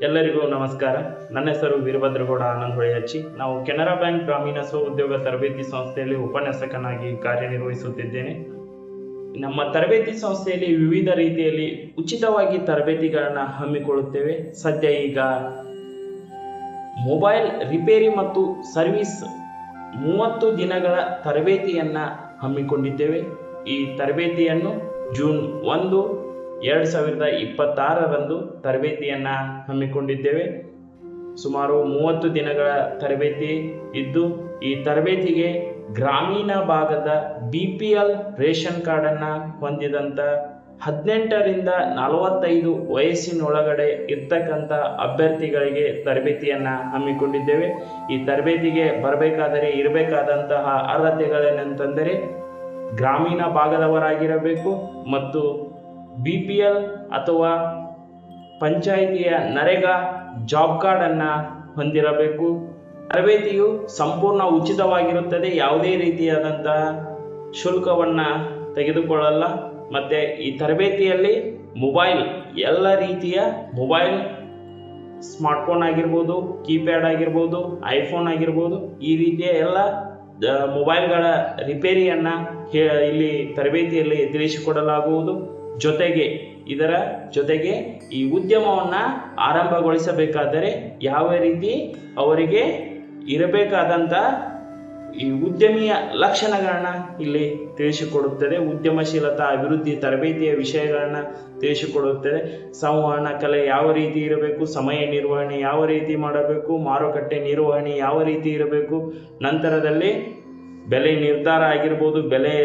ಎಲ್ಲರಿಗೂ ನಮಸ್ಕಾರ. ನನ್ನ ಹೆಸರು ವೀರಭದ್ರಗೌಡ ಆನಂದ್ ಹೊಳೆಯಚ್ಚಿ. ನಾವು ಕೆನರಾ ಬ್ಯಾಂಕ್ ಗ್ರಾಮೀಣ ಸ್ವಉದ್ಯೋಗ ತರಬೇತಿ ಸಂಸ್ಥೆಯಲ್ಲಿ ಉಪನ್ಯಾಸಕನಾಗಿ ಕಾರ್ಯನಿರ್ವಹಿಸುತ್ತಿದ್ದೇನೆ. ನಮ್ಮ ತರಬೇತಿ ಸಂಸ್ಥೆಯಲ್ಲಿ ವಿವಿಧ ರೀತಿಯಲ್ಲಿ ಉಚಿತವಾಗಿ ತರಬೇತಿಗಳನ್ನು ಹಮ್ಮಿಕೊಳ್ಳುತ್ತೇವೆ. ಸದ್ಯ ಈಗ ಮೊಬೈಲ್ ರಿಪೇರಿ ಮತ್ತು ಸರ್ವಿಸ್ 30 ದಿನಗಳ ತರಬೇತಿಯನ್ನು ಹಮ್ಮಿಕೊಂಡಿದ್ದೇವೆ. ಈ ತರಬೇತಿಯನ್ನು ಜೂನ್ 1, 2026ರಂದು ತರಬೇತಿಯನ್ನು ಹಮ್ಮಿಕೊಂಡಿದ್ದೇವೆ. ಸುಮಾರು 30 ದಿನಗಳ ತರಬೇತಿ ಇದ್ದು, ಈ ತರಬೇತಿಗೆ ಗ್ರಾಮೀಣ ಭಾಗದ BPL ರೇಷನ್ ಕಾರ್ಡನ್ನು ಹೊಂದಿದಂಥ 18ರಿಂದ 45 ವಯಸ್ಸಿನೊಳಗಡೆ ಇರ್ತಕ್ಕಂಥ ಅಭ್ಯರ್ಥಿಗಳಿಗೆ ತರಬೇತಿಯನ್ನು ಹಮ್ಮಿಕೊಂಡಿದ್ದೇವೆ. ಈ ತರಬೇತಿಗೆ ಬರಬೇಕಾದರೆ ಇರಬೇಕಾದಂತಹ ಅರ್ಹತೆಗಳೇನೆಂತಂದರೆ ಗ್ರಾಮೀಣ ಭಾಗದವರಾಗಿರಬೇಕು ಮತ್ತು BPL ಅಥವಾ ಪಂಚಾಯಿತಿಯ ನರೇಗಾ ಜಾಬ್ ಕಾರ್ಡನ್ನು ಹೊಂದಿರಬೇಕು. ತರಬೇತಿಯು ಸಂಪೂರ್ಣ ಉಚಿತವಾಗಿರುತ್ತದೆ. ಯಾವುದೇ ರೀತಿಯಾದಂತಹ ಶುಲ್ಕವನ್ನು ತೆಗೆದುಕೊಳ್ಳಲ್ಲ. ಮತ್ತು ಈ ತರಬೇತಿಯಲ್ಲಿ ಎಲ್ಲ ರೀತಿಯ ಮೊಬೈಲ್, ಸ್ಮಾರ್ಟ್ಫೋನ್ ಆಗಿರ್ಬೋದು, ಕೀಪ್ಯಾಡ್ ಆಗಿರ್ಬೋದು, ಐಫೋನ್ ಆಗಿರ್ಬೋದು, ಈ ರೀತಿಯ ಎಲ್ಲ ಮೊಬೈಲ್ಗಳ ರಿಪೇರಿಯನ್ನು ಇಲ್ಲಿ ತರಬೇತಿಯಲ್ಲಿ ತಿಳಿಸಿಕೊಡಲಾಗುವುದು. ಇದರ ಜೊತೆಗೆ ಈ ಉದ್ಯಮವನ್ನು ಆರಂಭಗೊಳಿಸಬೇಕಾದರೆ ಯಾವ ರೀತಿ ಅವರಿಗೆ ಇರಬೇಕಾದಂಥ ಈ ಉದ್ಯಮಿಯ ಲಕ್ಷಣಗಳನ್ನು ಇಲ್ಲಿ ತಿಳಿಸಿಕೊಡುತ್ತದೆ. ಉದ್ಯಮಶೀಲತಾ ಅಭಿವೃದ್ಧಿ ತರಬೇತಿಯ ವಿಷಯಗಳನ್ನು ತಿಳಿಸಿಕೊಡುತ್ತದೆ. ಸಂವಹನ ಕಲೆ ಯಾವ ರೀತಿ ಇರಬೇಕು, ಸಮಯ ನಿರ್ವಹಣೆ ಯಾವ ರೀತಿ ಮಾಡಬೇಕು, ಮಾರುಕಟ್ಟೆ ನಿರ್ವಹಣೆ ಯಾವ ರೀತಿ ಇರಬೇಕು, ನಂತರದಲ್ಲಿ ಬೆಲೆ ನಿರ್ಧಾರ ಆಗಿರ್ಬೋದು, ಬೆಲೆ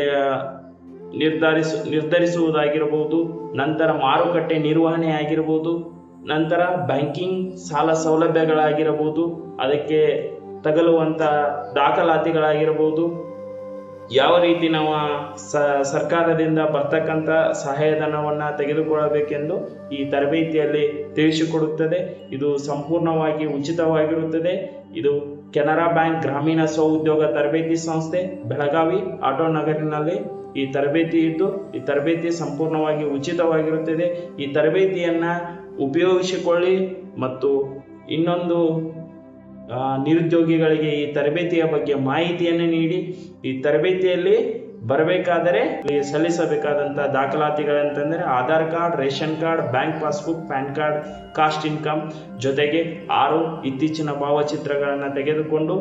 ನಿರ್ಧರಿಸುವುದಾಗಿರ್ಬೋದು, ನಂತರ ಮಾರುಕಟ್ಟೆ ನಿರ್ವಹಣೆ ಆಗಿರ್ಬೋದು, ನಂತರ ಬ್ಯಾಂಕಿಂಗ್ ಸಾಲ ಸೌಲಭ್ಯಗಳಾಗಿರಬಹುದು, ಅದಕ್ಕೆ ತಗಲುವಂಥ ದಾಖಲಾತಿಗಳಾಗಿರ್ಬೋದು, ಯಾವ ರೀತಿ ನಾವು ಸರ್ಕಾರದಿಂದ ಬರ್ತಕ್ಕಂಥ ಸಹಾಯಧನವನ್ನು ತೆಗೆದುಕೊಳ್ಳಬೇಕೆಂದು ಈ ತರಬೇತಿಯಲ್ಲಿ ತಿಳಿಸಿಕೊಡುತ್ತದೆ. ಇದು ಸಂಪೂರ್ಣವಾಗಿ ಉಚಿತವಾಗಿರುತ್ತದೆ. ಇದು ಕೆನರಾ ಬ್ಯಾಂಕ್ ಗ್ರಾಮೀಣ ಸ್ವಉದ್ಯೋಗ ತರಬೇತಿ ಸಂಸ್ಥೆ, ಬೆಳಗಾವಿ ಆಟೋ ನಗರಿನಲ್ಲಿ ಈ ತರಬೇತಿ ಇದ್ದು, ಈ ತರಬೇತಿ ಸಂಪೂರ್ಣವಾಗಿ ಉಚಿತವಾಗಿರುತ್ತದೆ. ಈ ತರಬೇತಿಯನ್ನು ಉಪಯೋಗಿಸಿಕೊಳ್ಳಿ ಮತ್ತು ಇನ್ನೊಂದು ನಿರುದ್ಯೋಗಿಗಳಿಗೆ ಈ ತರಬೇತಿಯ ಬಗ್ಗೆ ಮಾಹಿತಿಯನ್ನು ನೀಡಿ. ಈ ತರಬೇತಿಯಲ್ಲಿ ಬರಬೇಕಾದರೆ ಸಲ್ಲಿಸಬೇಕಾದಂಥ ದಾಖಲಾತಿಗಳಂತಂದರೆ Aadhaar card, ration card, bank passbook, PAN card, caste income, ಜೊತೆಗೆ 6 ಇತ್ತೀಚಿನ ಭಾವಚಿತ್ರಗಳನ್ನು ತೆಗೆದುಕೊಂಡು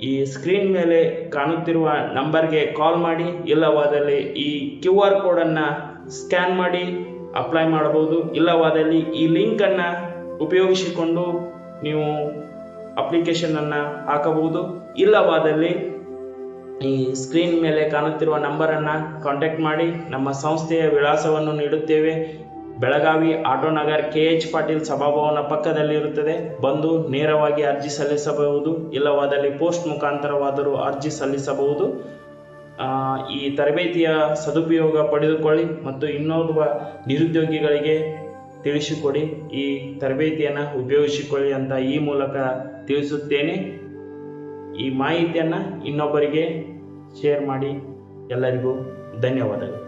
ಈ ಸ್ಕ್ರೀನ್ ಮೇಲೆ ಕಾಣುತ್ತಿರುವ ನಂಬರ್ಗೆ ಕಾಲ್ ಮಾಡಿ, ಇಲ್ಲವಾದಲ್ಲಿ ಈ QR ಕೋಡನ್ನು ಸ್ಕ್ಯಾನ್ ಮಾಡಿ ಅಪ್ಲೈ ಮಾಡಬಹುದು. ಇಲ್ಲವಾದಲ್ಲಿ ಈ ಲಿಂಕನ್ನು ಉಪಯೋಗಿಸಿಕೊಂಡು ನೀವು ಅಪ್ಲಿಕೇಶನನ್ನು ಹಾಕಬಹುದು. ಇಲ್ಲವಾದಲ್ಲಿ ಈ ಸ್ಕ್ರೀನ್ ಮೇಲೆ ಕಾಣುತ್ತಿರುವ ನಂಬರನ್ನು ಕಾಂಟ್ಯಾಕ್ಟ್ ಮಾಡಿ. ನಮ್ಮ ಸಂಸ್ಥೆಯ ವಿಳಾಸವನ್ನು ನೀಡುತ್ತೇವೆ. ಬೆಳಗಾವಿ ಆಟೋ ನಗರ್ KH ಪಾಟೀಲ್ ಸಭಾಭವನ ಪಕ್ಕದಲ್ಲಿರುತ್ತದೆ. ಬಂದು ನೇರವಾಗಿ ಅರ್ಜಿ ಸಲ್ಲಿಸಬಹುದು. ಇಲ್ಲವಾದಲ್ಲಿ ಪೋಸ್ಟ್ ಮುಖಾಂತರವಾದರೂ ಅರ್ಜಿ ಸಲ್ಲಿಸಬಹುದು. ಈ ತರಬೇತಿಯ ಸದುಪಯೋಗ ಪಡೆದುಕೊಳ್ಳಿ ಮತ್ತು ಇನ್ನೋರ್ವ ನಿರುದ್ಯೋಗಿಗಳಿಗೆ ತಿಳಿಸಿಕೊಡಿ. ಈ ತರಬೇತಿಯನ್ನು ಉಪಯೋಗಿಸಿಕೊಳ್ಳಿ ಅಂತ ಈ ಮೂಲಕ ತಿಳಿಸುತ್ತೇನೆ. ಈ ಮಾಹಿತಿಯನ್ನು ಇನ್ನೊಬ್ಬರಿಗೆ ಶೇರ್ ಮಾಡಿ. ಎಲ್ಲರಿಗೂ ಧನ್ಯವಾದಗಳು.